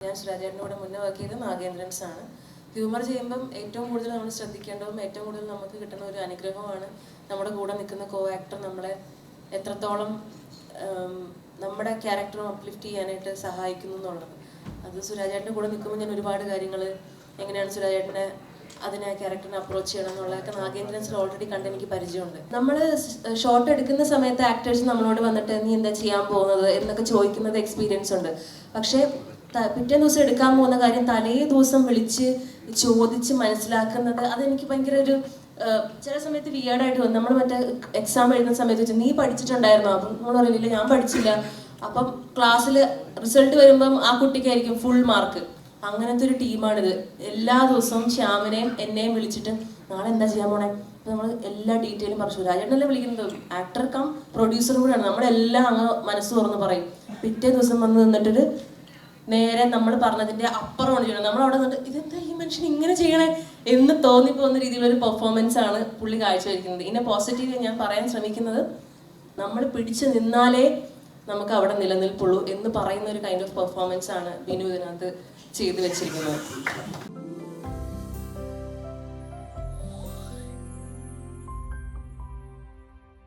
ഞാൻ സുരാജേട്ടനോട് മുന്നേ വർക്ക് ചെയ്ത നാഗേന്ദ്രൻസ് ആണ്. ഹ്യൂമർ ചെയ്യുമ്പം ഏറ്റവും കൂടുതൽ നമ്മൾ ശ്രദ്ധിക്കേണ്ടതും ഏറ്റവും കൂടുതൽ നമുക്ക് കിട്ടുന്ന ഒരു അനുഗ്രഹമാണ് നമ്മുടെ കൂടെ നിൽക്കുന്ന കോ ആക്ടർ നമ്മളെ എത്രത്തോളം നമ്മുടെ ക്യാരക്ടറും അപ്ലിഫ്റ്റ് ചെയ്യാനായിട്ട് സഹായിക്കുന്നു എന്നുള്ളത്. അത് സുരാജേട്ടൻ്റെ കൂടെ നിൽക്കുമ്പോൾ ഞാൻ ഒരുപാട് കാര്യങ്ങൾ എങ്ങനെയാണ് സുരാജേട്ടനെ അതിനെ ക്യാരക്ടറിനെ അപ്രോച്ച് ചെയ്യണം എന്നുള്ളതൊക്കെ നാഗേന്ദ്രൻസിൽ ഓൾറെഡി കണ്ട് എനിക്ക് പരിചയമുണ്ട്. നമ്മൾ ഷോട്ട് എടുക്കുന്ന സമയത്ത് ആക്ടേഴ്സ് നമ്മളോട് വന്നിട്ട് നീ എന്താ ചെയ്യാൻ പോകുന്നത് എന്നൊക്കെ ചോദിക്കുന്നത് എക്സ്പീരിയൻസ് ഉണ്ട്. പക്ഷേ പിറ്റേ ദിവസം എടുക്കാൻ പോകുന്ന കാര്യം തലേ ദിവസം വിളിച്ച് ചോദിച്ച് മനസ്സിലാക്കുന്നത് അതെനിക്ക് ഭയങ്കര ഒരു ചില സമയത്ത് വിയേർഡായിട്ട് തോന്നും. നമ്മൾ മറ്റേ എക്സാം എഴുതുന്ന സമയത്ത് വെച്ചാൽ നീ പഠിച്ചിട്ടുണ്ടായിരുന്നോ? അപ്പം നമ്മൾ പറയില്ല ഞാൻ പഠിച്ചില്ല. അപ്പം ക്ലാസ്സിൽ റിസൾട്ട് വരുമ്പം ആ കുട്ടിക്കായിരിക്കും ഫുൾ മാർക്ക്. അങ്ങനത്തെ ഒരു ടീമാണിത്. എല്ലാ ദിവസവും ശ്യാമിനെയും എന്നെയും വിളിച്ചിട്ട് നാളെ എന്താ ചെയ്യാൻ പോണേ അപ്പം നമ്മൾ എല്ലാ ഡീറ്റെയിലും പറഞ്ഞു. സുരാജേട്ടനല്ലേ വിളിക്കുന്നത്, ആക്ടർ കം പ്രൊഡ്യൂസർ കൂടെയാണ്. നമ്മളെല്ലാം അങ്ങ് മനസ്സ് തുറന്ന് പറയും. പിറ്റേ ദിവസം വന്ന് നിന്നിട്ട് നേരെ നമ്മൾ പറഞ്ഞതിൻ്റെ അപ്പുറമാണ് ചെയ്യണം. നമ്മളവിടെ നിന്നിട്ട് ഇതെന്താ ഈ മനുഷ്യൻ ഇങ്ങനെ ചെയ്യണേ എന്ന് തോന്നിപ്പോകുന്ന രീതിയിലൊരു പെർഫോമൻസ് ആണ് പുള്ളി കാഴ്ചവെക്കുന്നത്. ഇതിനെ പോസിറ്റീവ് ഞാൻ പറയാൻ ശ്രമിക്കുന്നത്, നമ്മൾ പിടിച്ചു നിന്നാലേ നമുക്ക് അവിടെ നിലനിൽപ്പുള്ളൂ എന്ന് പറയുന്ന ഒരു കൈൻഡ് ഓഫ് പെർഫോമൻസ് ആണ് ബിനു ഇതിനകത്ത് ചെയ്തു വെച്ചിരിക്കുന്നത്.